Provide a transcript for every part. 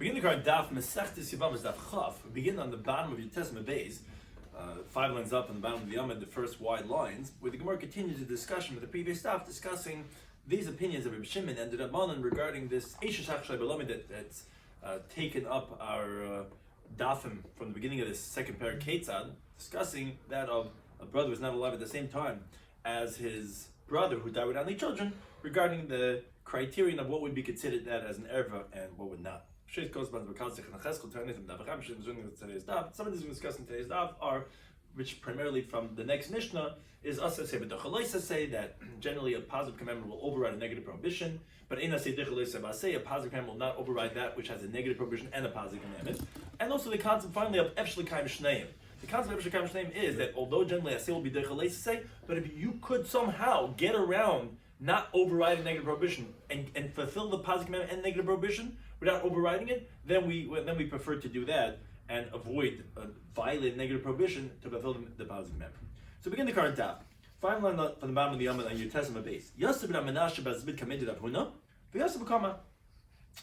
Begin the current Daf Mesechtes Yevamos Daf Chaf. We begin on the bottom of your Testament base, 5 lines up on the bottom of the Yomid, the first wide lines, where the Gemara continues the discussion with the previous Daf, discussing these opinions of Rabbi Shimon and the Rabbanan regarding this Eishes Achshay B'Lamid that's taken up our Dafim from the beginning of this second parak Ketzad, discussing that of a brother who is not alive at the same time as his brother who died without any children, regarding the criterion of what would be considered that as an erva and what would not. Some of the things we discussed in today's daf are, which primarily from the next Mishnah, is Asa say that generally a positive commandment will override a negative prohibition, but a positive commandment will not override that which has a negative prohibition and a positive commandment. And also the concept finally of Efshel Kaim Shneim. The concept of Efshel Kaim Shneim is that although generally Asay will be say, but if you could somehow get around not overriding negative prohibition and fulfill the positive commandment and negative prohibition without overriding it, then we prefer to do that and avoid violate negative prohibition to fulfill the positive commandment. So begin the current daf. 5 lines from the bottom of the Yomid on your Testament base. Yosef ben Menashe Bazbid committed Abhuna. Yosef Kama.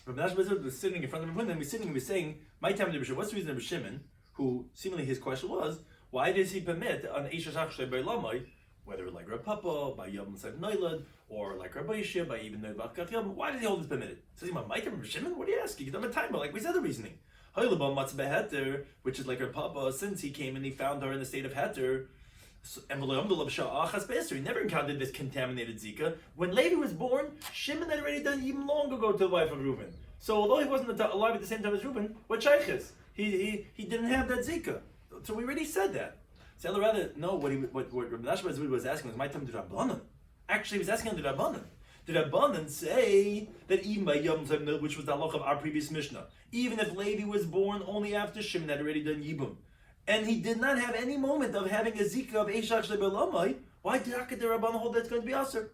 Rabbi Menashe Bazbid was sitting in front of Abhuna and he was saying, "My time to what's the reason of Shimon?" Who seemingly his question was, why does he permit an Eishes Achshay B'Lamai, whether like Rav Papa by Yevamos Daf, or like Rabbi Shia by even Noibach Yom, why does he hold this permitted? Says he, "My time, Shimon, what are you asking? I'm a timer, like we said the reasoning." Which is like her papa, since he came and he found her in the state of heter, he never encountered this contaminated zika. When Levi was born, Shimon had already done even long ago to the wife of Reuben. So although he wasn't alive at the same time as Reuben, what shaykhis? He didn't have that zika. So we already said that. So I'd rather know what Rabbi Menashe was asking was my time to Rabbanan. Actually, he was asking the Rabbanan. The Rabbanan say that even by Yom Tov, which was the halach of our previous Mishnah, even if Levi was born only after Shimon had already done Yibum, and he did not have any moment of having a zika of Eishes Achshay B'Lamai, why did the Rabbanan hold that's going to be aser?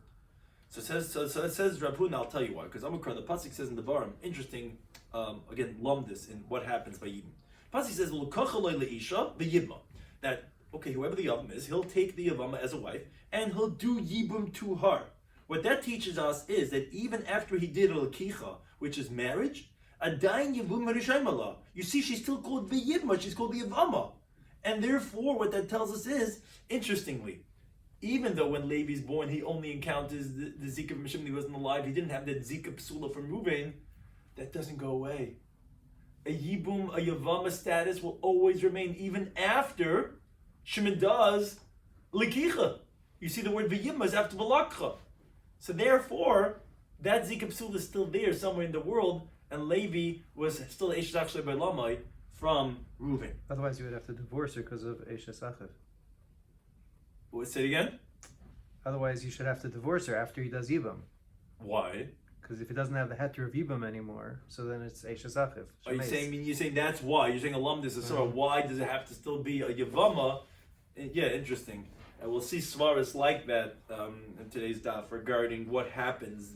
So it says Rav Huna, I'll tell you why. Because Amakar, the pasuk says in the Varim, interesting, again, lumdus in what happens by Yibum. Pasuk says L'kachaloi leisha v'yibma, that okay, whoever the Yavam is, he'll take the Yavama as a wife and he'll do Yibum to her. What that teaches us is that even after he did a Lakicha, which is marriage, Adayin Yivum Harishaymala, you see she's still called the Yibma, she's called the Yavama. And therefore what that tells us is, interestingly, even though when Levi's born he only encounters the Zika from Shimon, he wasn't alive, he didn't have that Zika Psula from Ruvain, that doesn't go away. A Yibum, a Yavama status will always remain even after Shimon does Lakicha. You see the word V'yibma is after Balakcha. So therefore, that Zika Psula is still there somewhere in the world, and Levi was still Eishes Achshay B'Lamai from Reuven. Otherwise, you would have to divorce her because of Eishes Achshay. Say it again? Otherwise, you should have to divorce her after he does Yibam. Why? Because if he doesn't have the heter of Yibam anymore, so then it's Eishes Achshay. Are you saying? You're saying that's why? You're saying alumnus is sort of why does it have to still be a Yavama? Yeah, interesting. And we'll see svaras like that in today's daf regarding what happens.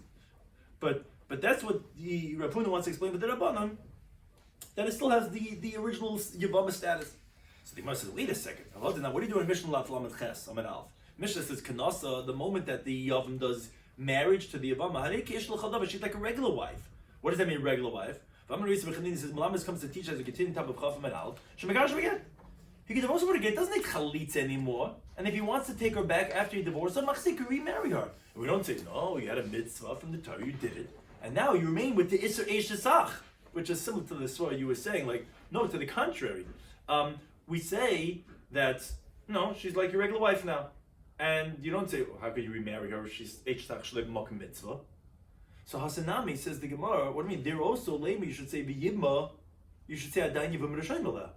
But that's what the Rav Huna wants to explain with the Rabbanan, that it still has the original Yevama status. So the Gemara says, wait a second. Now, what do you do in Mishnah Lamed Ches Amid Alf? Mishnah says Kanasa, the moment that the Yavam does marriage to the Yevama, she's like a regular wife. What does that mean, regular wife? He says Malamas comes to teach as a continuing type of Chaf Amid Alf. Shemagash again. He can divorce her again. It doesn't make chalitza anymore. And if he wants to take her back after he divorced her, Machzik can remarry her. And we don't say, no, you had a mitzvah from the Torah, you did it. And now you remain with the Isser Eishesach, which is similar to the story you were saying. Like, no, to the contrary. We say that, no, she's like your regular wife now. And you don't say, how could you remarry her? She's Eishesach Shleb Mokum Mitzvah. So Hasanami says the Gemara, what do you mean? There also, Lema, you should say, V'yibma, you should say, Adayin Yivum Rishayim.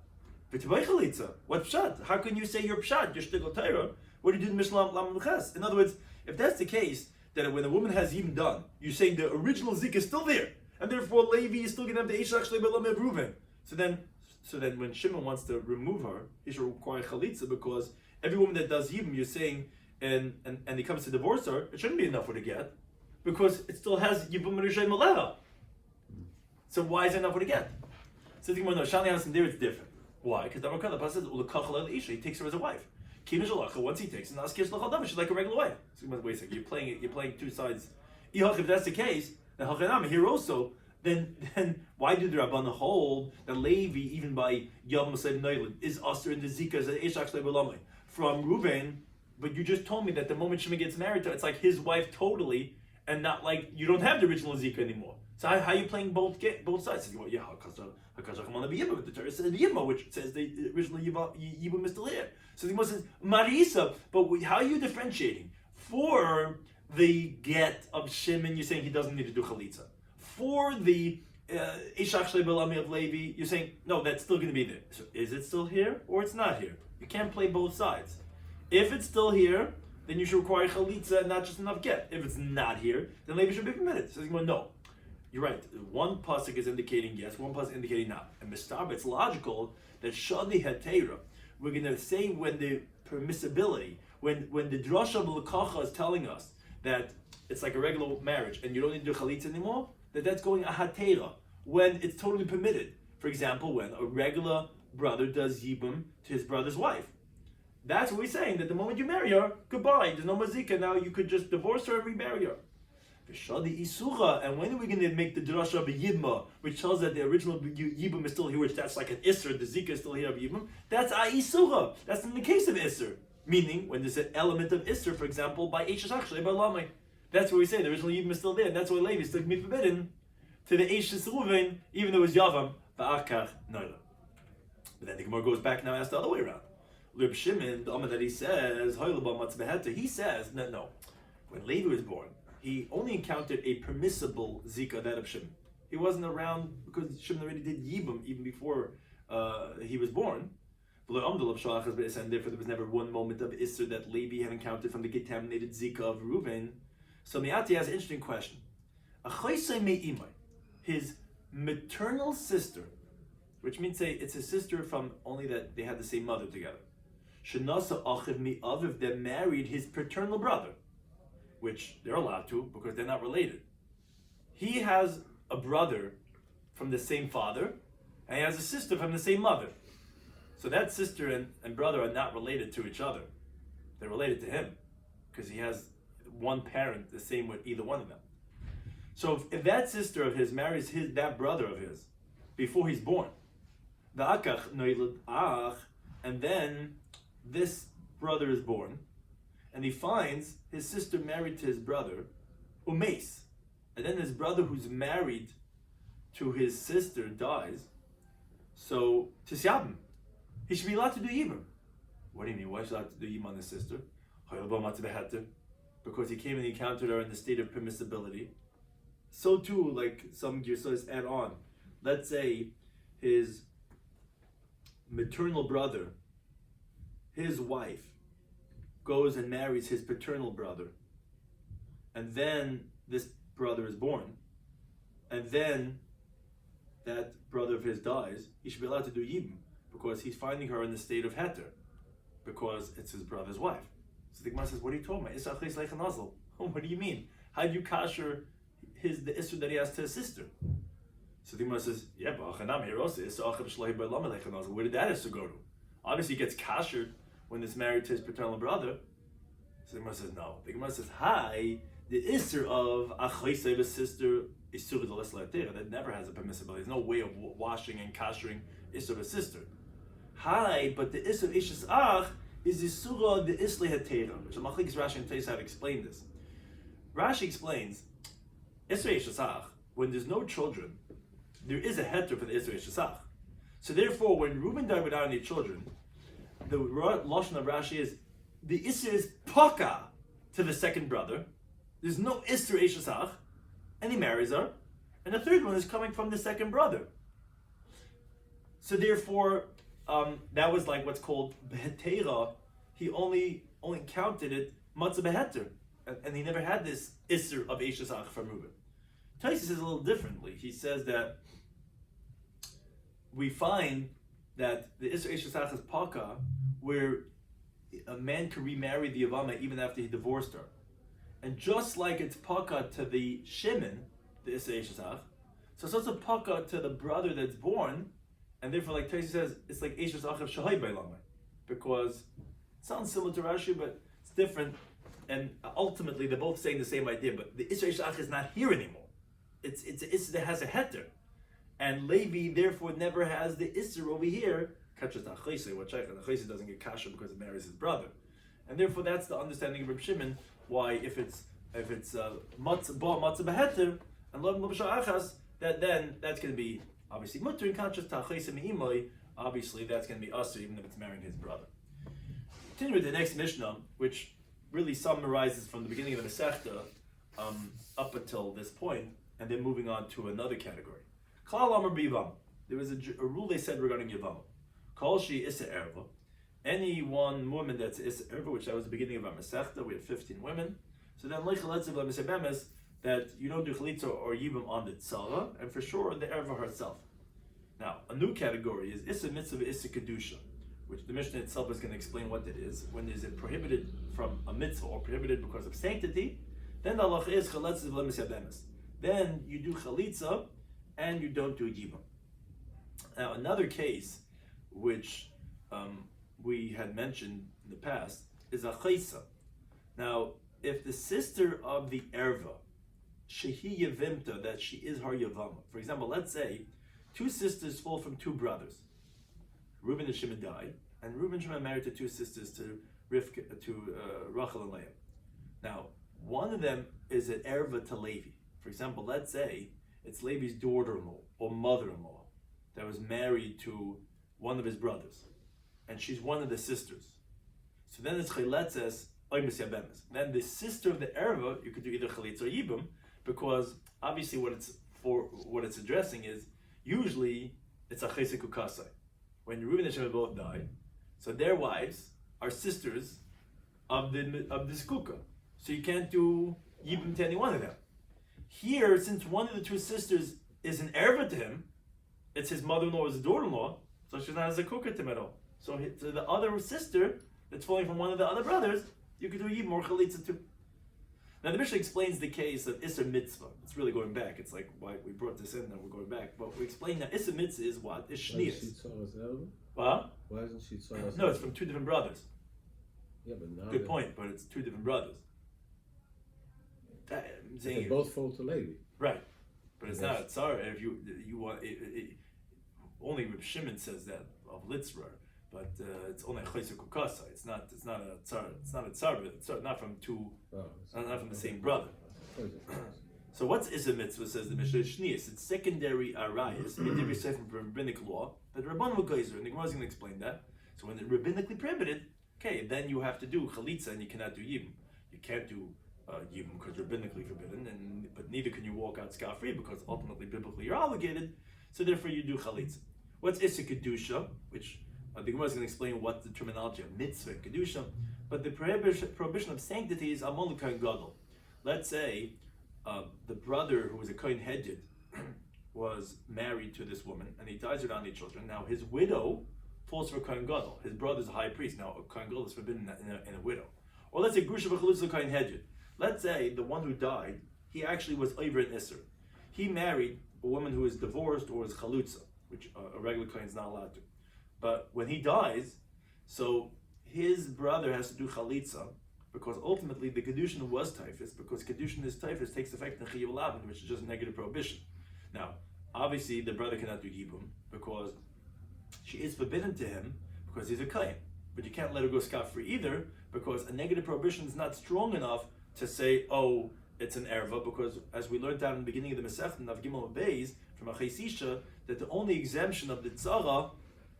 What pshat? How can you say your pshat, your shtigl Torah? What do you do in Mishnah Lamed Ches? In other words, if that's the case, that when a woman has even done, you're saying the original zik is still there, and therefore Levi is still going to have the Eishes Achshay B'Lamai Reuven. So then when Shimon wants to remove her, he should require chalitza, because every woman that does yibum, you're saying, and he comes to divorce her, it shouldn't be enough for the get, because it still has yibum Rishayim Aleha. So why is it enough for the get? So the Gemara, no, Shani Hasan there it's different. Why? Because the Pasuk says he takes her as a wife. Once he takes her, she's like a regular wife. So wait a second, you're playing two sides. If that's the case, then here also then why do the Rabbanan hold that Levi, even by Yevamos Daf, is usher in the Zika as an Ishach Shleibalamai from Reuven? But you just told me that the moment Shimon gets married to her, it's like his wife totally, and not like you don't have the original Zika anymore. So how are you playing both sides? Well, yeah, Hakashach on the Yibam, but the Torah says the Yibam, which says the original Yibam is still here. So the Gemara says Marisa, but how are you differentiating? For the get of Shimon, you're saying he doesn't need to do chalitza. For the Ishach Shleibalami of Levi, you're saying no, that's still going to be there. So is it still here or it's not here? You can't play both sides. If it's still here, then you should require chalitza and not just enough get. If it's not here, then Levi should be permitted. So he's going, no. You're right. One pasuk is indicating yes, one pasuk indicating not. And Mistaba, it's logical that Shadi Hatera, we're going to say when the permissibility, when the drasha b'lekacha is telling us that it's like a regular marriage and you don't need to do chalitza anymore, that's going a hatera, when it's totally permitted. For example, when a regular brother does yibum to his brother's wife. That's what we're saying, that the moment you marry her, goodbye, there's no mazika, now you could just divorce her and remarry her. And when are we going to make the drasha of yibma, which tells that the original yibum is still here, which that's like an isser, the zika is still here of yibum? That's a isura. That's in the case of isser. Meaning, when there's an element of isser, for example, by Eishas Achshay, by Lamai. That's where we say the original yibum is still there, and that's why Levi is still going to be forbidden to the Eishas Ruvain, even though it was Yavam, Ba'akar Noila. But then the Gemara goes back now and asks the other way around. Reb Shimon, the Amar that he says, he says, no. When Levi was born, he only encountered a permissible zika, that of Shimon. He wasn't around because Shimon already did yibum even before he was born. And therefore there was never one moment of Isser that Levi had encountered from the contaminated zika of Reuven. So Me'ati has an interesting question. His maternal sister, which means say it's a sister from only that they had the same mother together. Shenasa achiv mi'aviv, that married his paternal brother, which they're allowed to because they're not related. He has a brother from the same father, and he has a sister from the same mother. So that sister and brother are not related to each other. They're related to him because he has one parent the same with either one of them. So if that sister of his marries that brother of his before he's born, and then this brother is born, and he finds his sister married to his brother, umeis, and then his brother who's married to his sister dies, so tisyabim, he should be allowed to do yibum. What do you mean? Why should he allowed to do yibum on his sister? Because he came and encountered her in the state of permissibility. So too, like some Girsos add on, let's say his maternal brother, his wife, goes and marries his paternal brother, and then this brother is born, and then that brother of his dies, he should be allowed to do yibum because he's finding her in the state of heter, because it's his brother's wife. So the Gemara says, what are you talking about? What do you mean? How do you kasher the issue that he has to his sister? So the Gemara says, yeah, but where did that issue go to? Obviously, he gets kashered when it's married to his paternal brother. So the Gemara says, no. The Gemara says, hi, the issue of Achaisev's sister is that never has a permissibility. There's no way of washing and kashering Isser's sister. Hi, but the Isser of Ishas Ach is Isura the Isle Hetera, which Machlekes Rashi and Teis have explained this. Rashi explains, Isra Ishas Ach, when there's no children, there is a heter for the Isra Ishas Ach. So therefore, when Reuben died without any children, the lashon of Rashi is the Isra is paka to the second brother. There's no Isra Ishas Ach, and he marries her, and the third one is coming from the second brother. So therefore, that was like what's called behetera. He only counted it matzah beheter, and he never had this isser of Eishas Ach from Reuben. Taisa says a little differently. He says that we find that the isser Eishas Ach is paka, where a man could remarry the Yevama even after he divorced her. And just like it's paka to the Shimon, the isser Eishas Ach, so it's also paka to the brother that's born. And therefore, like Taisa says, it's like Eishas Achav Shahai Bailamai. Because it sounds similar to Rashi, but it's different. And ultimately, they're both saying the same idea. But the Eishas Ach is not here anymore. it's an isser that has a heter, and Levi therefore never has the isser over here. Kachas Achayse, what Shaykh Achayse doesn't get kasha because it marries his brother, and therefore that's the understanding of Reb Shimon. Why if it's matzah beheter and lo b'shar achas, that then that's going to be obviously mutter in kachas Achayse me'imoy. Obviously that's going to be usher even if it's marrying his brother. Continue with the next Mishnah, which really summarizes from the beginning of the Masechta up until this point, and then moving on to another category. Klal Amar B'Yevam. There was a rule they said regarding Yevamos. Kol she Issa Erva. Any one woman that's Issa Erva, which that was the beginning of our Masechta, we had 15 women. So then Leichaletzav Lemesebemes, that you don't do Chalitza or Yibam on the Tzara, and for sure the Erva herself. Now, a new category is Issa Mitzvah Issa Kedusha, which the Mishnah itself is going to explain what it is. When is it prohibited from a mitzvah or prohibited because of sanctity, then the halach is Chaletzav Lemesebemes. Then you do Chalitza and you don't do Yibam. Now, another case which we had mentioned in the past is a chaysa. Now, if the sister of the erva, shehi yevimta, that she is her yevama. For example, let's say two sisters fall from two brothers. Reuben and Shimon died, and Reuben and Shimon married to two sisters, to Rachel and Leah. Now, one of them is an erva to Levi. For example, let's say it's Levi's daughter-in-law or mother-in-law that was married to one of his brothers, and she's one of the sisters. So then it's chayletzes oimus yabemes. Then the sister of the erva, you could do either chalitza or yibum, because obviously what it's addressing is usually it's a chesed kukasai. When Reuben and Shimon both died, so their wives are sisters of the skukah. So you can't do yibum to any one of them. Here, since one of the two sisters is an erva to him, it's his mother-in-law or his daughter-in-law, so she's not a zakukah to him at all. So to the other sister that's falling from one of the other brothers, you could do yibum or chalitza too. Now the Mishnah explains the case of Isser Mitzvah. It's really going back. It's like why we brought this in and we're going back. But we explain that Isser Mitzvah is what? Is shnias. Why isn't she Tzara? No, it's from two different brothers. Yeah, but now good point, but it's two different brothers. They both fall to Levi. Right. But it's not Tzara. If you want only Reb Shimon says that of Litzra, but it's only a chesed kukasa. It's not a tzar. It's not a tzar, but it's not from two, not from the same brother. So what's Issa Mitzvah, says the Mishnah Shnias? It's secondary arayas, midivri sefer from rabbinic law that Rabban Geyser, and the Gemara is going to explain that. So when it's rabbinically prohibited, okay, then you have to do chalitza and you cannot do yibum. You can't do yibum because rabbinically forbidden, but neither can you walk out scot-free because ultimately biblically you're obligated. So therefore you do chalitza. What's Issa Kedusha, which the Gemara is going to explain what the terminology of mitzvah Kedusha, but the prohibition of sanctity is amol kohen gadol. Let's say the brother who was a kohen hedjid was married to this woman and he dies without any children. Now his widow falls for a kohen gadol. His brother's a high priest. Now a kohen gadol is forbidden in a widow. Or let's say grusha v'chalutza kohen hedjid. Let's say the one who died, he actually was over in Isser. He married a woman who is divorced or is chalutza, which a regular kohen is not allowed to. But when he dies, so his brother has to do chalitza, because ultimately the kedushin was typhus, because kedushin is typhus takes effect in chiyuv lavin, which is just negative prohibition. Now, obviously the brother cannot do yibum because she is forbidden to him because he's a kohen. But you can't let her go scot-free either, because a negative prohibition is not strong enough to say, oh, it's an erva, because as we learned down in the beginning of the Masechta of Gimel Beis from a chaysisha, that the only exemption of the tzara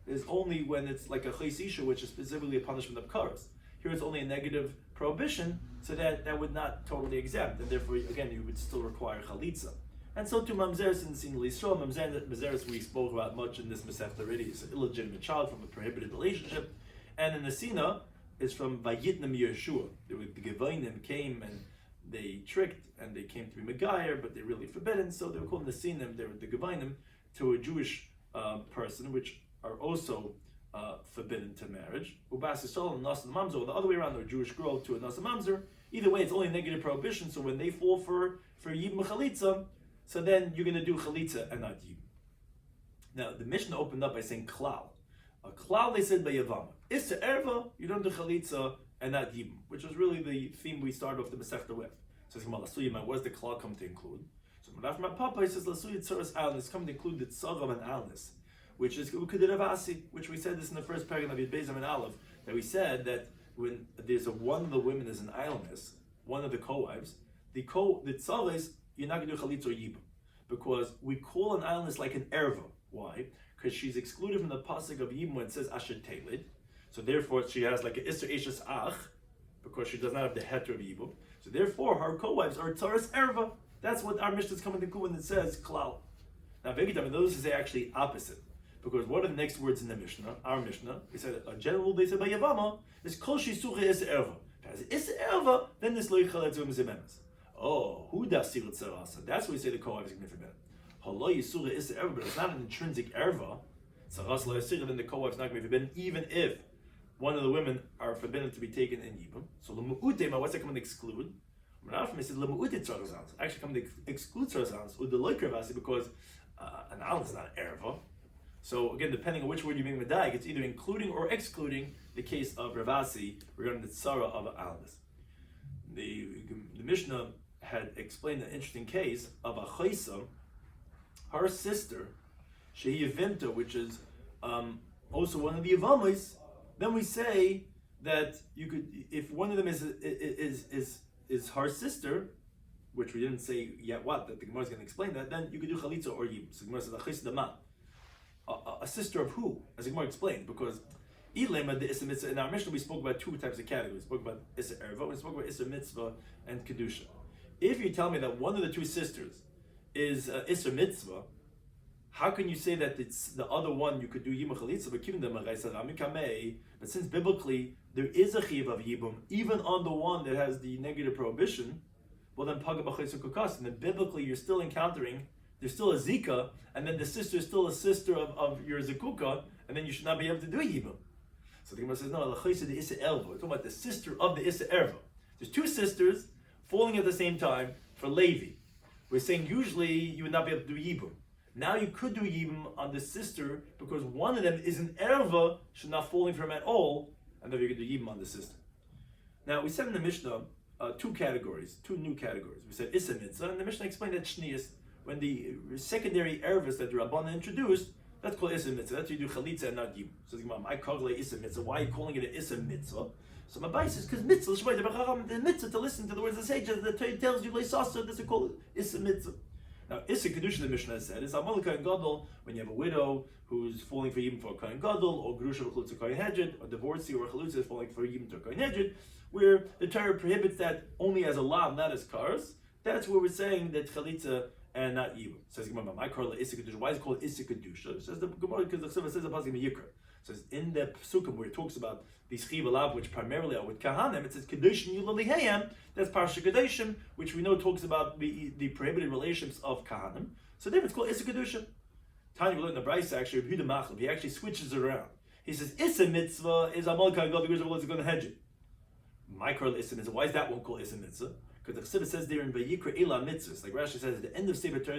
is only when it's like a chaysisha, which is specifically a punishment of karas. Here it's only a negative prohibition, so that would not totally exempt, and therefore again you would still require chalitza. And so to mamzeres in Sin Yisrael, mamzeres we spoke about much in this Masechta already. It's an illegitimate child from a prohibited relationship, and in the Sina is from Vayitnam Yeshua. The Gevonim came and they tricked and they came to be Megayer, but they're really forbidden, so they were called Nesinim, they were the Gevonim, to a Jewish person, which are also forbidden to marriage. Ubas Yisrael and Nasa Mamzer, or the other way around, or a Jewish girl to a Nasa Mamzer. Either way, it's only a negative prohibition, so when they fall for Yibum Chalitza, so then you're going to do Chalitza and not Yibum. Now, the Mishnah opened up by saying Klal. A Klal, they said by Yevamos. Issa Erva, you don't do Chalitza and not Yibum, which was really the theme we started off the Masechta with. So what does the Klal come to include? So So my papa, he says Lasuya Tzoras Alnis, come to include the Tzarav and Alnis, which is Ukadirabasi, which we said this in the first paragraph of Yud Bezam and Aleph, that we said that when there's one of the women is an Alnis, one of the co-wives, the Tzaras, you're not going to do Chalitza or Yibam, because we call an Alnis like an Erva. Why? Because she's excluded from the pasuk of Yibam when it says Asher Teled, so therefore she has like an Isser Eshes Ach, because she does not have the heter of Yibam. So therefore her co-wives are Tzaras Erva. That's what our Mishnah is coming to when it says Klal. Now Vegetam, those is actually opposite. Because what are the next words in the Mishnah? Our Mishnah, we said a general rule they said by Yevama is Kol Shisuche Isser Erva. If it has Isser Erva, then this Lo Yichal Etzum Zememes. Oh, who does Sirat Sarasa? That's why we say the co-wives are significant. Halo Yisura Isser Erva, but it's not an intrinsic Erva. Saras Lo Yisira, then the co-wives not going to be forbidden, even if one of the women are forbidden to be taken in Yibam. So L'mu'utema, what's that coming to exclude? It says L'mu'utit Tzarozans. Actually coming to exclude Tzarozans, U'deloikravasi, because an Al is not Erva. So again, depending on which word you make Medayik, it's either including or excluding the case of Ravasi regarding the Tzara of Alnis. The Mishnah had explained an interesting case of a Chaysa, her sister, Shehi Yevimta, which is also one of the Yevamos. Then we say that you could, if one of them is her sister, which we didn't say yet what, that the Gemara is going to explain that, then you could do Chalitza or Yibam. So the Gemara says, Achis Dama. A sister of who? As the Gemara explained, because Ilema the Issa Mitzvah, in our Mishnah we spoke about two types of categories. We spoke about Issa Erva, we spoke about Issa Mitzvah and Kedusha. If you tell me that one of the two sisters is Issa Mitzvah, how can you say that it's the other one you could do Yibam Chalitza, but since biblically there is a Chiv of Yibam, even on the one that has the negative prohibition, well then Paga B'Chayso Kukas, and then biblically you're still encountering, there's still a Zika, and then the sister is still a sister of your Zikuka, and then you should not be able to do Yibam. So the Gemara says, no, L'Chayso the Issa Elva, we're talking about the sister of the Issa Erva. There's two sisters falling at the same time for Levi. We're saying usually you would not be able to do Yibam. Now you could do Yibam on the sister because one of them is an Erva, should not falling from at all, and then you could do Yibam on the sister. Now we said in the Mishnah two new categories. We said Issa Mitzvah, and the Mishnah explained that Shnias, when the secondary Ervas that the Rabbanah introduced, that's called Issa Mitzvah. That's you do Chalitza and not Yibam. So my Kagle Issa Mitzvah, why are you calling it an Issa Mitzvah? So my advice is because Mitzvah, the Mitzvah to listen to the words of the sages, the Torah tells you, Leisasa, this is called Issa Mitzvah. Now, Issa Kedusha, the Mishnah said, is Amal Kohen Gadol, when you have a widow who's falling for Yibam for a Kohen Gadol, or Grusha V'Chalutza Kohen Hedjed, or divorcee or Chalutza is falling for Yibam to a Kohen Hedjed, where the Torah prohibits that only as a lav, not as kars. That's where we're saying that Chalitza and not Yibam. Says Gemara, my Karla Issa Kedusha. Why is it called Issa Kedusha? Says the Gemara because the Chsiva says about Yikra. Says in the Pesukim where it talks about these Chiv Alav, which primarily are with Kahanim, it says Kedushin Yulaliheim. That's Parsha Kedeshim, which we know talks about the prohibited relations of Kahanim. So therefore it's called Issa Kedusha. Tanya will learn the Brayse actually, Rabbi Yehuda Machleb, he actually switches it around. He says Issa Mitzvah is Amal Kohen Gadol, the Grusha V'Chalutza Kohen Hedjed. My Karla Issa Mitzvah. Why is that one called Issa Mitzvah? Because the Chsiva says there in Vayikra Ela Mitzvahs, like Rashi says at the end of Sefer Torah,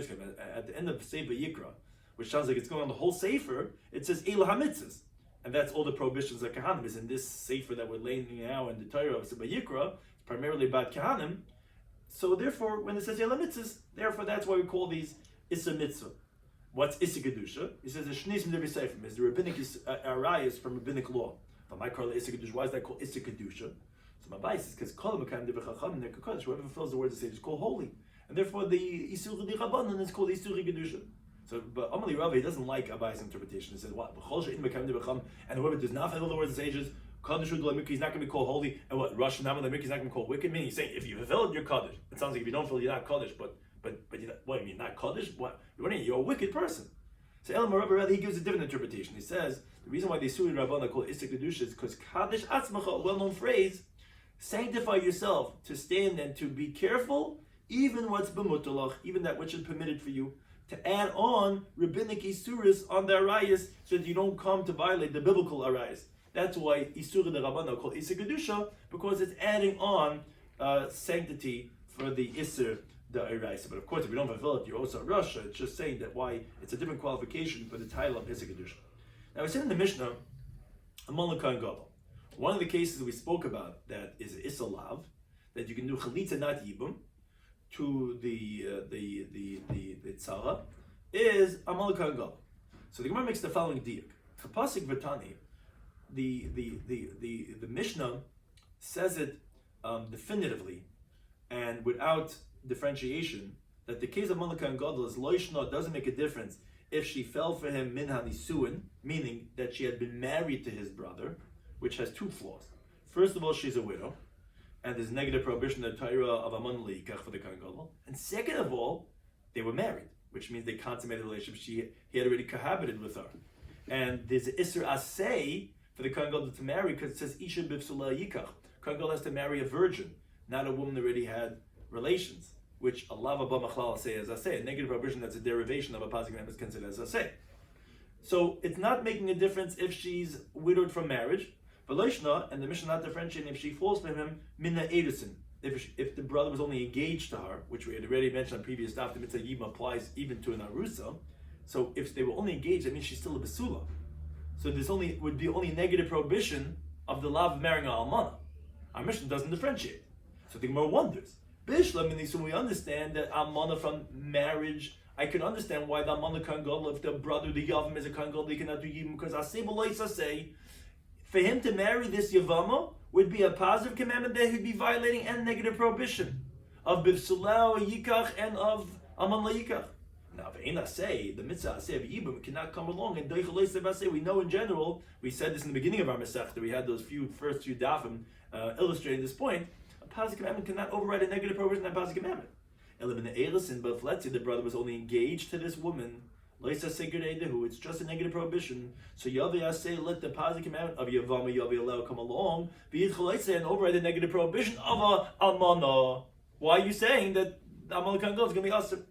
at the end of Sefer Yikra, which sounds like it's going on the whole Sefer, it says Ela HaMitzvahs. And that's all the prohibitions of Kahanim is in this Sefer that we're laying now in the Torah of Sefer Yikra, it's primarily about Kahanim. So therefore, when it says Ela Mitzvahs, therefore that's why we call these Issa Mitzvah. What's Issa Kedusha? He says the Shnis M'Devi Sefer is the rabbinic arayas from rabbinic law. But my Karla Issa Kedusha, why is that called Issa Kedusha? So my bias is because Kol Mekayim Divrei Chachamim Nekakadosh, whoever fulfills the words of the sage is called holy, and therefore the Isur Di Rabbanan is called Isur Kedusha. So, but Amali Rabbi doesn't like Abay's interpretation. He says what? And whoever does not fulfill the words of the sages, Kaddish Udla he's not going to be called holy, and what? Rosh Hashanah he's not going to be called wicked. Meaning he's saying if you fulfill it, you're Kaddish. It sounds like if you don't fulfill, you're not Kaddish. But you're not, what do you mean not Kaddish? What? You're a wicked person. So Elam Rabbi rather he gives a different interpretation. He says the reason why the Isur Rabbanan call Isur Kedusha is because Kaddish Atzmacha, a well-known phrase. Sanctify yourself to stand and to be careful, even what's b'mutalach, even that which is permitted for you, to add on rabbinic isuris on the arayas, so that you don't come to violate the biblical arayas. That's why isur the Rabbana called Issa Kedusha, because it's adding on sanctity for the isur the arayas. But of course, if you don't fulfill it, you're also a Russia. It's just saying that why it's a different qualification for the title of Issa Kedusha. Now we said in the Mishnah, Amal Kohen Gadol. One of the cases we spoke about that is Issa Lav, that you can do Chalitza not Yibam. to the tzara is Amal Gadol. So the Gemara makes the following diuk. Pasuk Vatani, the Mishnah says it definitively and without differentiation that the case of Malika and Gadol is loishna, doesn't make a difference if she fell for him min hanisuin, meaning that she had been married to his brother, which has two flaws. First of all, she's a widow, and there's negative prohibition in the Torah of Amon Leikach for the Kohen Gadol. And second of all, they were married, which means they consummated a relationship. He had already cohabited with her. And there's Isser Asay for the Kohen Gadol to marry because it says Isha B'Psula Yikach. Kohen Gadol has to marry a virgin, not a woman that already had relations, which Allah Abba Machlal say as Asay. A negative prohibition that's a derivation of a positive is considered as Asay. So it's not making a difference if she's widowed from marriage, but Leishna, and the Mishnah not differentiating if she falls for him, Minna Edison. If the brother was only engaged to her, which we had already mentioned on previous Daf, the mitzvah Yibam applies even to an Arusa. So if they were only engaged, that means she's still a Basula. So this would be only negative prohibition of the law of marrying a Almana. Our Mishnah doesn't differentiate. So the Gemara wonders. Bishlam, and so we understand that Almana from marriage, I can understand why the Almana Kohen Gadol, if the brother, the Yavam is a Kohen Gadol, they cannot do Yibam, because Asay B'Lois say, for him to marry this Yevama would be a positive commandment that he'd be violating and negative prohibition of Bivsulao Yikach and of Aman Yikach. Now, the mitzvah Asay of Yibam cannot come along and we know in general, we said this in the beginning of our Masechta, we had those first few dafim illustrating this point, a positive commandment cannot override a negative prohibition of that positive commandment. But if let's say the brother was only engaged to this woman, it's just a negative prohibition. So Yavi say let the positive commandment of Yevama Yavi allow come along, and override the negative prohibition of a Almana. Why are you saying that the Almana Kohen Gadol is going to be awesome?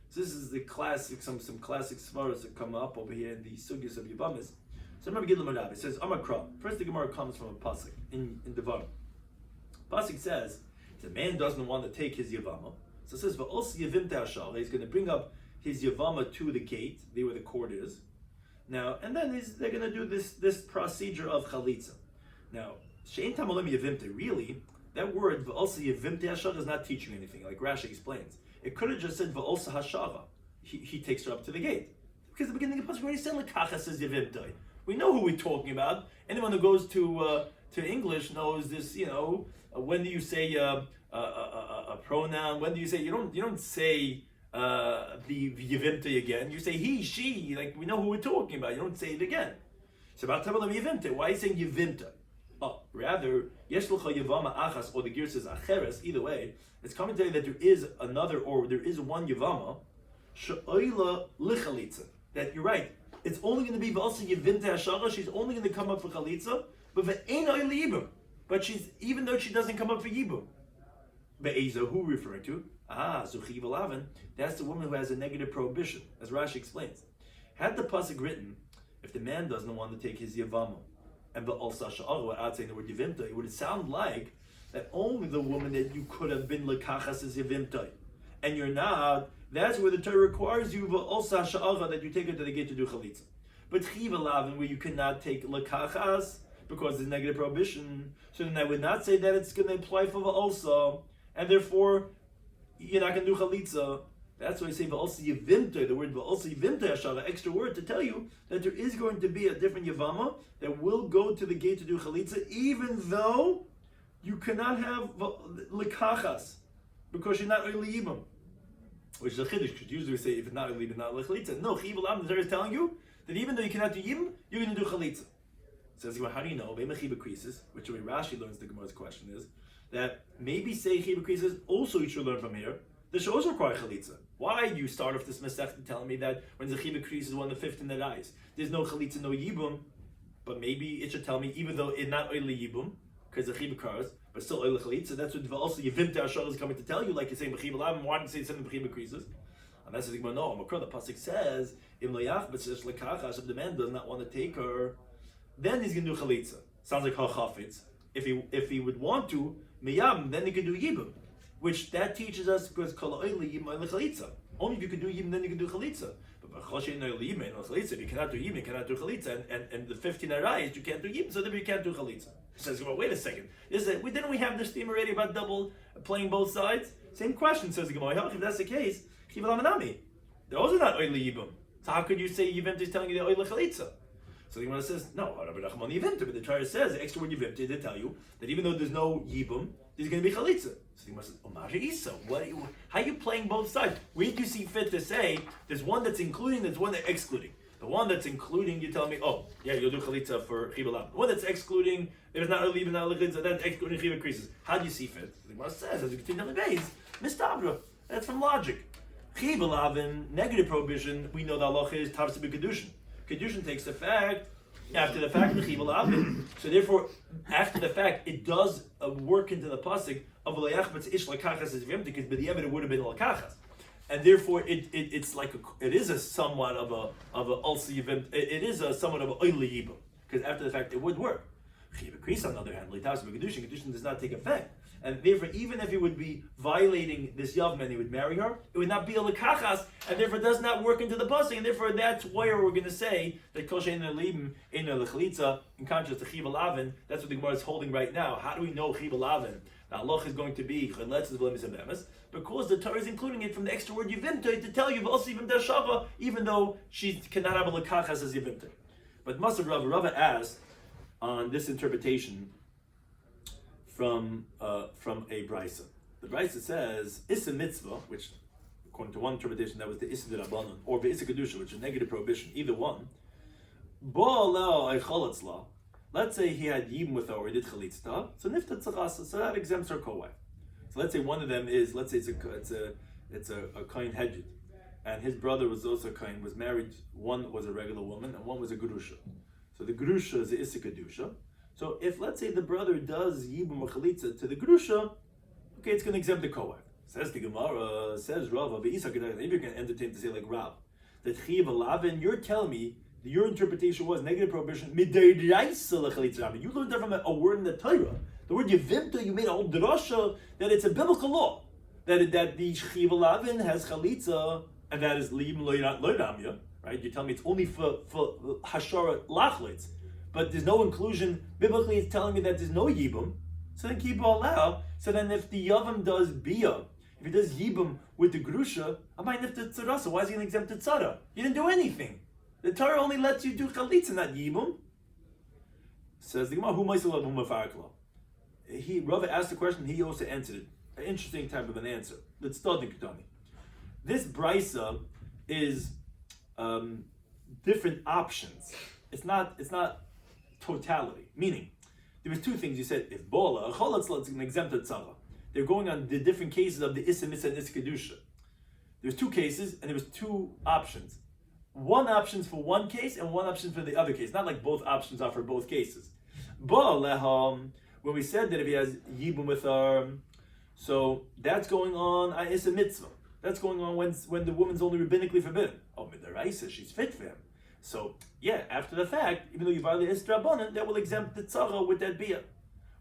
So this is the classic, some classic svaras that come up over here in the sugyas of Yevamis. So remember Gidlam Rab. It says Amakra. First the Gemara comes from a pasuk in Devarim. Pasuk says the man doesn't want to take his Yevama. So it says Va'os Yevim Te'ashal. He's going to bring up his Yevama to the gate, there where the court is. Now, and then they're going to do this procedure of chalitza. Now, Shein Tamalim Yevimte, really, that word Va'osa Yevimte Hashara is not teaching anything, like Rashi explains. It could have just said Va'osa Hashara. He takes her up to the gate. Because the beginning of the pasuk already said Lekacha says Yevimte. We know who we're talking about. Anyone who goes to English knows this. When do you say a pronoun? When do you say you don't say the Yevimte again? You say he, she. Like we know who we're talking about. You don't say it again. So about Yevimte. Why are you saying Yevimte? Rather, Yesh L'cha Yevama Achas, or the gear says Acheres. Either way, it's coming to you that there is another, or there is one Yevama she'oila lichalitza. That you're right. It's only going to be V'asa Yevimte Hashara. She's only going to come up for chalitza, but ve'ein oila yibum. But even though she doesn't come up for yibum. Be'eza, who referring to? Zuchi V'lavin. That's the woman who has a negative prohibition, as Rashi explains. Had the pasuk written, if the man doesn't want to take his Yevama, and the also sha'ar without saying the word Yevimta, it would sound like that only the woman that you could have been lekachas is Yevimta, and you're not. That's where the Torah requires you also sha'ar that you take her to the gate to do chalitza. But chiva lavin, where you cannot take lekachas because there's negative prohibition, so then I would not say that it's going to apply for the also, and therefore you're not going to do chalitza. That's why I say v'alsa yevimta, the word v'alsa yevimta hashara, extra word to tell you that there is going to be a different yevama that will go to the gate to do chalitza, even though you cannot have lekachas because you're not really yibam, which is a chiddush. Because usually we say if it's not really, but not chalitza. No, chiv alam, the Torah is telling you that even though you cannot do yibam, you're going to do chalitza. Says, how do you know? Which way Rashi learns the Gemara's question is that maybe say chiba krisis also you should learn from here. This should also require chalitza. Why do you start off this Masechta telling me that when the chiba krisis is one of the 15 that dies, there's no chalitza, no yibum, but maybe it should tell me even though it's not oily yibum because the chiba cars, but still oily chalitza. That's what also Yevimte Ashar is coming to tell you, like you're saying b'chiba lam. Why didn't you say something b'chiba krisis? And that's the thing. No, the pasuk says im loyach b'tzeish lekachas, if the man does not want to take her, then he's going to do chalitza. Sounds like hachafitz. If he would want to miyam, then he could do yibum, which that teaches us because kol oili yibum oili chalitza. Only if you can do yibum, then you can do chalitza. But b'choshen oili yibum oili chalitza, if you cannot do yibum, you cannot do chalitza, and the 15 arise, you can't do yibum, so then you can't do chalitza. He says, well, wait a second. Didn't we have this theme already about double playing both sides? Same question, says the Gemara. If that's the case, chiv alamanami. Those are not oily yibum. So how could you say yivimta is telling you the oily chalitza? So the Gemara says, no, but the Torah says, the extra word yivimta, they tell you that even though there's no yibum, there's going to be chalitza. So the Gemara says, Omaja Isa, how are you playing both sides? Where do you see fit to say, there's one that's including, there's one that's excluding? The one that's including, you tell me, oh, yeah, you'll do chalitza for chiv alav. The one that's excluding, there's not really even chalitza, that's excluding chiv increases. How do you see fit? The Gemara says, as you continue on the base, mistabra. That's from logic. Chiv alavin, negative prohibition, we know the halacha is tavs to be kedushin. Kedushin takes effect after the fact of chiv alavin. So therefore, after the fact, it does work into the pasuk of v'layachbetz ish lakachas is v'yem, because b'di'evet it would have been lakachas, and therefore it's like it is a somewhat of a ulsi event. It is a somewhat of a oily yibum, because after the fact it would work. Chiv kris on the other hand, l'tavs to be kedushin does not take effect. And therefore, even if he would be violating this Yevman, he would marry her, it would not be a lekachas, and therefore does not work into the pasuk, and therefore that's where we're going to say that kol she'ein libim in a lechalitza, in contrast to chiv alavin. That's what the Gemara is holding right now. How do we know chiv alavin? The halach is going to be chaletzes v'lemis and because the Torah is including it from the extra word yivimta to tell you also even dashava, even though she cannot have a lekachas as yivimta. But Masav Rava asked on this interpretation from a brisa. The brisa says issa mitzvah, which according to one interpretation that was the issa d'Rabbanan, or the issa kedusha, which is a negative prohibition, either one. Let's say he had yibum with her or he did chalitzta, so niftat tzachasa, so that exempts her co-wife. So let's say one of them is, let's say it's a kohen hedjit, and his brother was also a kohen, was married. One was a regular woman and one was a gerusha. So the gerusha is the issa kedusha. So if, let's say, the brother does yibum or chalitza to the grusha, okay, it's going to exempt the co-wife. Says the Gemara, says Rav, maybe you're going to entertain to say like Rav, that chiv alavin, you're telling me that your interpretation was negative prohibition, midayraisa lechalitza. You learned that from a word in the Torah. The word yevimta, you made a whole drasha that it's a biblical law. That the chiv alavin has chalitza, and that is libim loydamya, right? You tell me it's only for hashara lachlitz. But there's no inclusion. Biblically, it's telling me that there's no yibum. So then keep all out. So then if the yavam does bia, if he does yibum with the grusha, I might have to tzarasa. Why is he going to exempt the tzara? You didn't do anything. The Torah only lets you do chalitza, not yibum. Says the Gemara, who ma'isel abu mafarakla? Rava asked the question, he also answered it. An interesting type of an answer. Let's start the Ketani. This brisa is different options. It's not totality. Meaning, there was two things you said. If bola, a cholatzla, it's an exempted tzara. They're going on the different cases of the issa mitzvah and issa kedusha. There's two cases, and there was two options. One option for one case, and one option for the other case. Not like both options are for both cases. Bola, when we said that if he has yibum with her, so that's going on issa mitzvah. That's going on when the woman's only rabbinically forbidden. Oh, midaraisa, she's fit for him. So, yeah, after the fact, even though you violate Issa Rabbanan, that will exempt the tzara with that bia.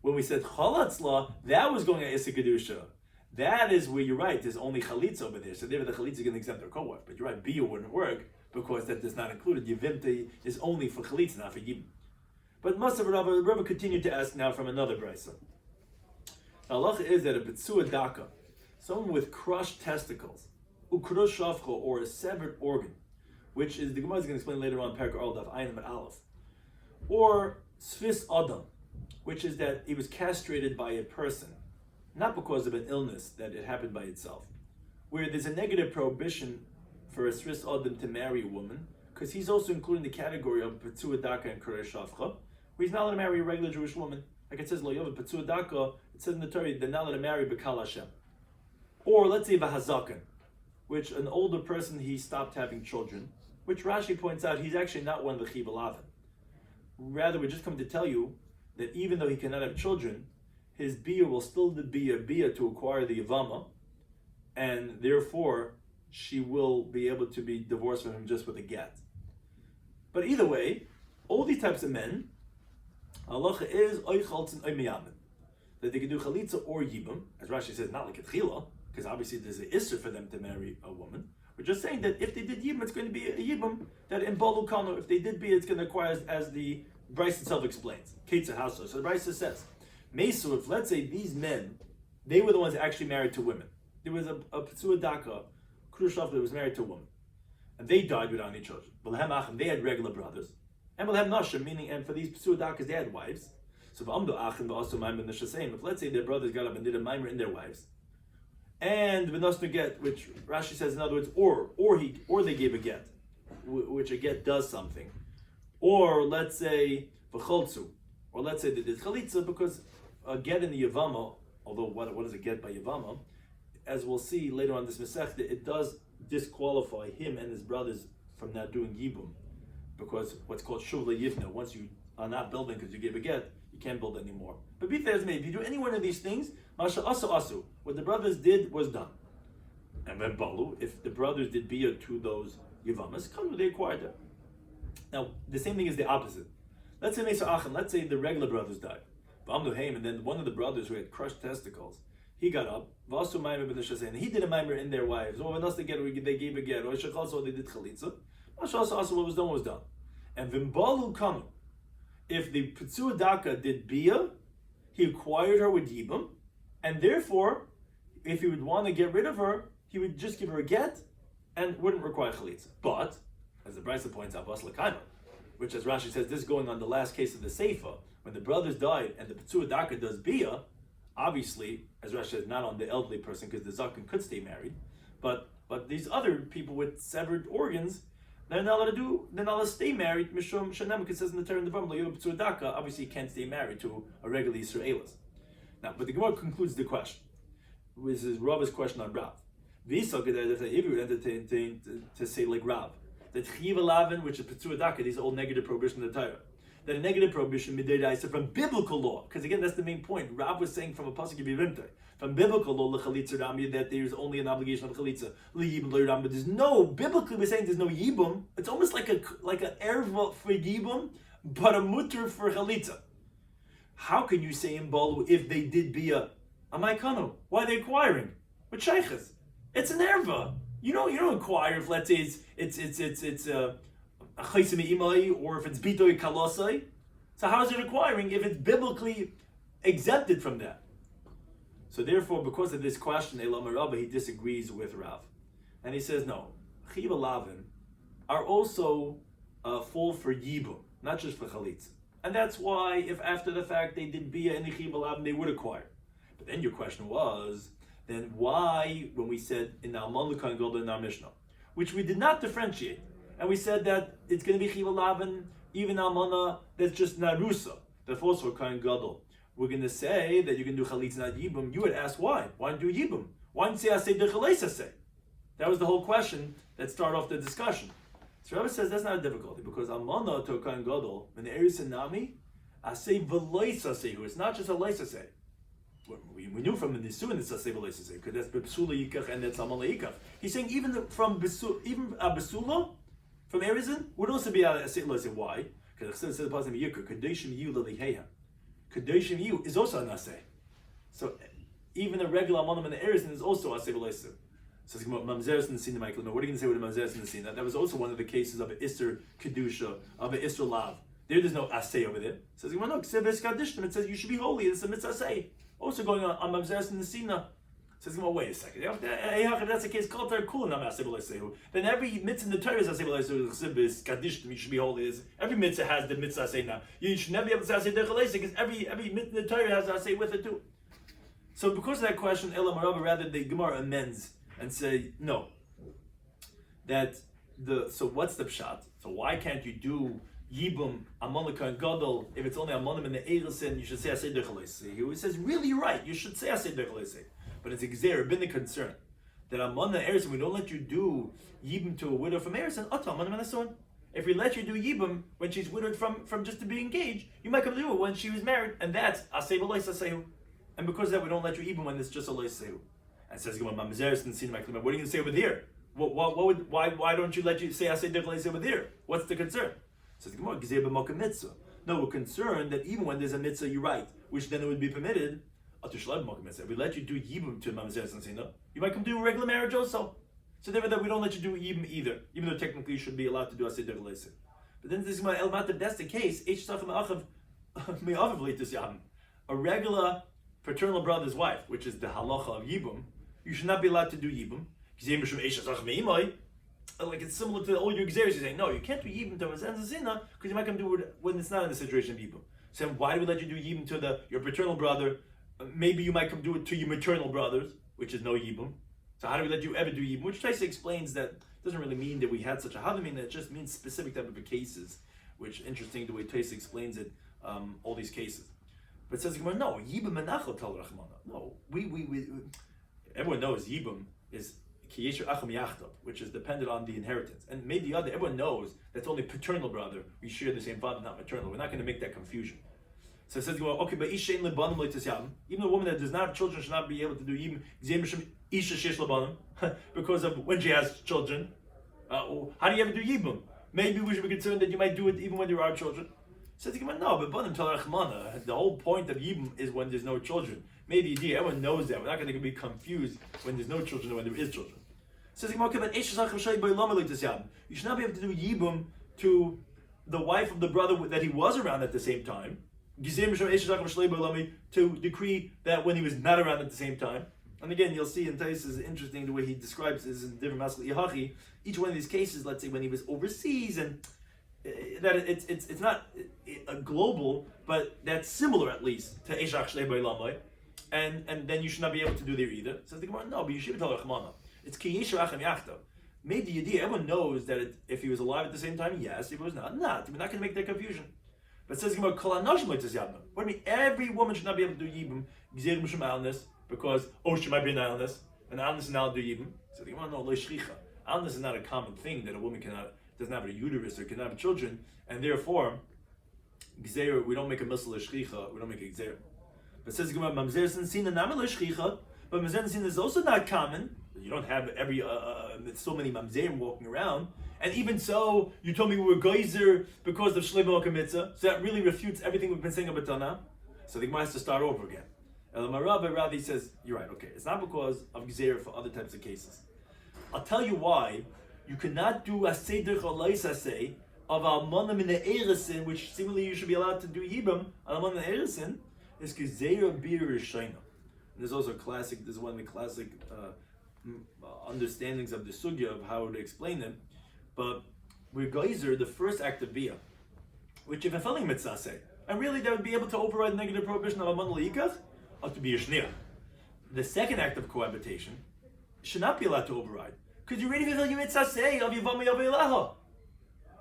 When we said chalatzla, that was going at Issa Kedusha. That is where you're right, there's only chalitza over there. So there the chalitza is going to exempt their co-wife. But you're right, bia wouldn't work because that does not include it. Yevimta is only for chalitza, not for yibum. But Masav Rava continued to ask now from another brisa. The halacha is that a betzua daka, someone with crushed testicles, ukrosh shafcha, or a severed organ, which is the Gemara is going to explain later on, Perek Al Daf Ayin and Aleph, or Sfis Adam, which is that he was castrated by a person, not because of an illness that it happened by itself, where there's a negative prohibition for a Sfis Adam to marry a woman, because he's also including the category of Petzua Daka and Kurei Shavcha, where he's not allowed to marry a regular Jewish woman. Like it says, Lo Yov Petzua Daka, it says in the Torah, they're not allowed to marry B'Kal Hashem. Or let's say V'Hazakan, which an older person, he stopped having children, which Rashi points out he's actually not one of the chiv alavin. Rather, we're just coming to tell you that even though he cannot have children, his bia will still be a bia to acquire the yevama, and therefore she will be able to be divorced from him just with a get. But either way, all these types of men, halacha is oichaltz and oimiyamin, that they can do chalitza or yibum, as Rashi says, not like a tchila, because obviously there's an issur for them to marry a woman. We're just saying that if they did yibum, it's going to be a yibum that in balu kano. If they did bia, it's going to acquire as the Bryce itself explains. Ketzah Haso. So the Bryce says, Mesu, if let's say these men, they were the ones actually married to women. there was a Petsua Daka, Khrushchev, that was married to a woman. And they died without any children. They had regular brothers. And Nashim, meaning, and for these Petsua Dakas, they had wives. So if let's say their brothers got up and did a mimer in their wives, and v'nosnu get, which Rashi says in other words, or they gave a get, which a get does something, or let's say v'choltzu, or let's say they did chalitza, because a get in the Yevamo, although what is a get by Yevamo, as we'll see later on this Masechta, it does disqualify him and his brothers from not doing yibum, because what's called shuv le'yivna, once you are not building because you gave a get, you can't build anymore. But be fair as may, if you do any one of these things, masha asu, what the brothers did was done. And then balu, if the brothers did bia to those Yevamas, come they acquired them. Now, the same thing is the opposite. Let's say Mesa Achan, let's say the regular brothers died. And then one of the brothers who had crushed testicles, he got up, and he did a mimer in their wives, or else they gave a get, or they did chalitza. Masha asu, what was done. And vimbalu come. If the Petsua Daka did bia, he acquired her with yibum, and therefore, if he would want to get rid of her, he would just give her a get and wouldn't require chalitza. But, as the Brisa points out, which as Rashi says, this is going on the last case of the Seifa, when the brothers died and the Petsua Daka does bia, obviously, as Rashi says, not on the elderly person because the Zaken could stay married, but these other people with severed organs, they're not allowed to stay married. Mishum Shanem, it says in the Torah in the Petsua Daka, obviously you can't stay married to a regular Yisraelis. Now, but the Gemara concludes the question. This is Rav's question on Rav. If you would entertain to say like Rav, that Chiva Lavin, which is Petsua Daka, these are all negative prohibition of the Torah. That a negative prohibition midiraisa from biblical law, because again that's the main point. Rav was saying from a pasuk of Yevimta, from biblical law lechalitza ramya, that there's only an obligation of chalitza liyibum loyram, but there's no biblically we're saying there's no yibum. It's almost like an erva for yibum, but a mutter for chalitza. How can you say in Balu if they did be a amaykanu? Why are they acquiring? With sheiches, it's an erva. You don't acquire if let's say it's a chaysimi imai, or if it's bitoy kalosai. So how is it acquiring if it's biblically exempted from that? So therefore, because of this question, Elam Rabba, he disagrees with Rav, and he says no, chiva lavin are also full for yibum, not just for chalitza, and that's why if after the fact they did bia and chiva lavin, they would acquire. But then your question was, then why when we said in the Alman Lukan Golda in our Mishnah, which we did not differentiate, and we said that it's going to be chiva lavin, even almana that's just narusa, that's also a kind gadol. We're going to say that you can do chalitza not yibum. You would ask why? Why do yibum? Why didn't say asay dechalesa say? That was the whole question that started off the discussion. So Rabbi says that's not a difficulty because almana to a kind gadol when the eris and nami asay v'leisa sehu. It's not just a leisa say. We knew from the nisuin it's asay v'leisa say because that's bepsula yikach and that's almana yikach. He's saying even from besula. From Erizin would also be a say why? Because it says the positive yikar kadeshim yu leliheya. Kadeshim yu is also an asay. So even a regular monom in the Erizin is also asay v'leiser. So mamzeres in the scene, Michael. What are you going to say with the mamzeres in the scene? That was also one of the cases of an iser kedusha, of an iser lav. There's no asay over there. So no, it says you should be holy. It's a mitzvah asay. Also going on mamzeres in the scene. Says, well, wait a second. If that's the case, then every mitzvah in the Torah is you should be holy. Every mitzvah has the mitzvah say now. You should never be able to say because every mitzvah in the Torah has a say with it too. So because of that question, Elam Rabba, rather the Gemara amends and say no. So what's the pshat? So why can't you do yibum amonika and gadol if it's only amonim in the eilsin? You should say asay dechalese. He says, really, you're right. You should say asay dechalese. But it's exer been the concern that amon the we don't let you do yibum to a widow from Erison. If we let you do yibum when she's widowed from just to be engaged, you might come to do it when she was married, and that's asay v'leisasehu. And because of that, we don't let you yibum when it's just a leisasehu. And it says, what are you going to say over here? Why don't you let you say asay v'leisasehu over there? What's the concern? It says, no, we're concerned that even when there's a mitzvah, you're right, which then it would be permitted. If we let you do yibum to mamzeres and sina, you might come to a regular marriage also. So therefore, that we don't let you do yibum either, even though technically you should be allowed to do asay derleser. But then this is my elmat. If that's the case, a regular paternal brother's wife, which is the halacha of yibum, you should not be allowed to do yibum. Like it's similar to all your exeris. You're saying, no, you can't do yibum to Zina because you might come do it when it's not in the situation of yibum. So why do we let you do yibum to your paternal brother? Maybe you might come do it to your maternal brothers, which is no yibum. So how do we let you ever do yibum? Which Taisa explains that doesn't really mean that we had such a havamina. It just means specific type of cases. Which interesting the way Taisa explains it. All these cases, but it says no yibum menachal tal rachmana. No, we everyone knows yibum is kiyesher acham yachtav, which is dependent on the inheritance, and maybe the other. Everyone knows that's only paternal brother. We share the same father, not maternal. We're not going to make that confusion. So it says, okay, but isha in lebanim leitzayam. Even a woman that does not have children should not be able to do yibum isha shesh lebanim because of when she has children. How do you ever do yibum? Maybe we should be concerned that you might do it even when there are children. Says no, but banim tal rachmana. The whole point of yibum is when there's no children. Maybe everyone knows that. We're not going to be confused when there's no children or when there is children. Says okay, but you should not be able to do yibum to the wife of the brother that he was around at the same time. To decree that when he was not around at the same time. And again, you'll see in Tais is interesting the way he describes this in different masculine yahachi. Each one of these cases, let's say when he was overseas, and that it's not a global, but that's similar at least to Eshach Shlei B'Lamai, and then you should not be able to do there either. Says the Gemara, no, but you should tell Rachmana. It's Ki Yeshu Acham Yachta. Made the idea. Everyone knows that if he was alive at the same time, yes. If he was not. We're not going to make that confusion. But it says Gemara, Kol Hanoshim Leitzas Yadna. What do you mean? Every woman should not be able to do yibum Gzerim Mishum Alnus because she might be an Alnus, and Alnus is now do yibum. So the Gemara, no, Lo Shricha. Alnus is not a common thing that a woman doesn't have a uterus or cannot have children, and therefore, Gzeir, we don't make a misl Shricha, we don't make a Gzeir. But it says Gemara, Mamzer Sina Namal Shricha, but Mamzer Sina is also not common. You don't have so many mamzerim walking around, and even so, you told me we were geyser because of Shlei B'Malka Mitzvah. So that really refutes everything we've been saying about Tanah. So the Gemara has to start over again. Ravi says, you're right. Okay, it's not because of gezer for other types of cases. I'll tell you why. You cannot do a seder chalais asay of almanim in the erisin, which seemingly you should be allowed to do yibam almanim in the erisin. Is gezer bir rishayna. There's also a classic. This is one of the classic understandings of the sugya of how to explain it. But with geyser, the first act of bia, which if a fulfilling mitzvah say, and really that would be able to override the negative prohibition of alman leikach, or to be a shnia. The second act of cohabitation should not be allowed to override. Because you're already fulfilling your mitzvah say of Yevamos Daf,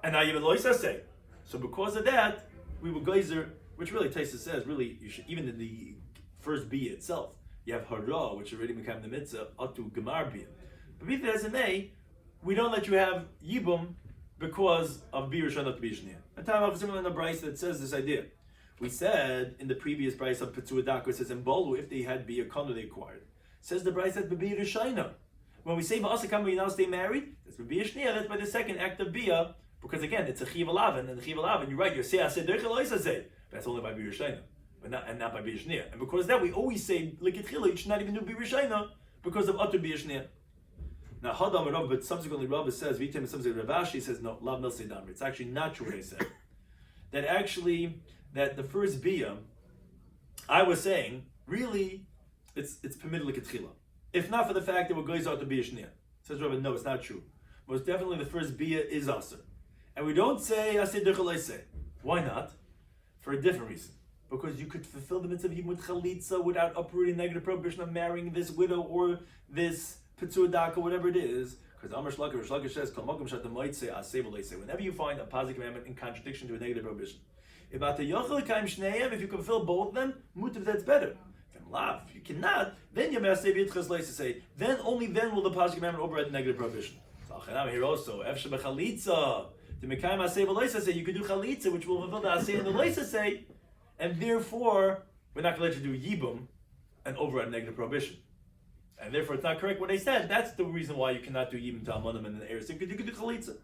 and now you have a loisa say. So because of that, we will geyser, which really Taisa says, really you should, even in the first bia itself, you have hara, which already became the mitzvah, atu gemar bia. But be that as it may, we don't let you have yibum because of bia rishon not bia shnia. And time of similar in the brayso that says this idea. We said in the previous brayso of Petzu Adako, it says in Bolu, if they had bia kanu they acquired. Says the brayso that bia rishayna. When we say ba'asakam you now stay married, that's bia shnia. That's by the second act of bia, because again it's a chiv alavan, and the chiv alavan, you're right. You're say aseh derechel say. That's only by bia rishayna. But not by B'Yishnia. And because of that, we always say, Likitchila, you should not even do B'Yishayna because of Atu B'Yishnia. Now, Hadam Rav, but subsequently Rav says, Vitem, subsequently Ravashi says, no, Lav Mil Seidamri. It's actually not true what he said. that the first Bia, I was saying, really, it's permitted Likitchila. If not for the fact that we're going to B'Yishnia. Says Rav, no, it's not true. Most definitely the first Bia is Aser. And we don't say, Aseh Derchel Eiseh. Why not? For a different reason. Because you could fulfill the mitzvah of yibum with chalitza without uprooting negative prohibition of marrying this widow or this petzuadaka, whatever it is. Because Amar Shlaka says, whenever you find a positive commandment in contradiction to a negative prohibition, if you can fulfill both of them, mutav, that's better. If you cannot, then you must say, then only then will the positive commandment override the negative prohibition. Here also, to mekayim asay v'loisa say, you could do chalitza, which will fulfill the asay and the loisa say. And therefore, we're not going to let you do yibum and override negative prohibition. And therefore, it's not correct what they said. That's the reason why you cannot do yibum to almanim and the eris, because you can do chalitza.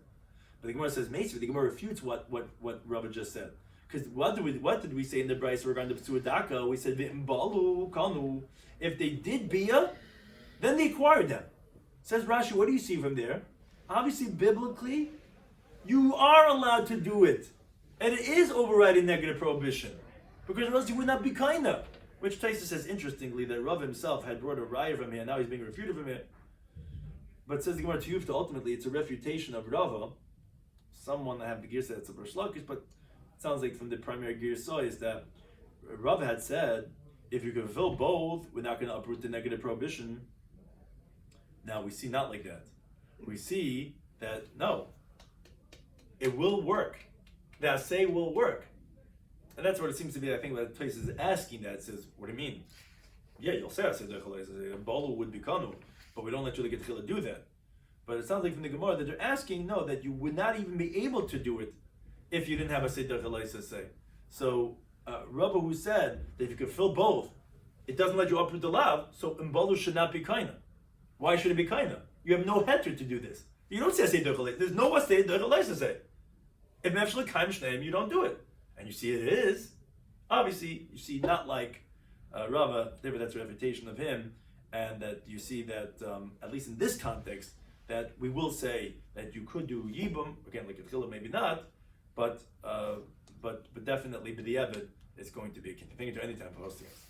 But the Gemara says, Meisvi, the Gemara refutes what Rabbi just said. Because what did we say in the brayso regarding the Petzuadaka? We said, V'imbalu kanu. If they did bia, then they acquired them. Says Rashi, what do you see from there? Obviously, biblically, you are allowed to do it. And it is overriding negative prohibition. Because else you would not be kinda. Which Taisa says interestingly that Rav himself had brought a raya from here, and now he's being refuted from here. But it says the Gemara Tiyufta, ultimately it's a refutation of Rava. Someone that have the gear said it's a Beresh Lakish, but it sounds like from the primary gear is that Rav had said, if you can fulfill both, we're not going to uproot the negative prohibition. Now we see not like that. We see that no, it will work. The assay will work. And that's what it seems to be. I think that the place is asking that. It says, what do you mean? Yeah, you'll say assay a bolu would be kanu, but we don't let you get chila do that. But it sounds like from the Gemara that they're asking, no, that you would not even be able to do it if you didn't have a seder say. So Rabbi who said that if you could fill both, it doesn't let you uproot the lav, so imbalu should not be kaina. Why should it be kaina? You have no heter to do this. You don't say seder chalais. There's no seder chalais say. If mefshel kaim shneim, you don't do it. And you see it is. Obviously, you see not like Rava, that's a refutation of him, and that you see that, at least in this context, that we will say that you could do yibum, again, like a chila, maybe not, but definitely b'diavad, it's going to be a king. Thank you to any time for hosting us.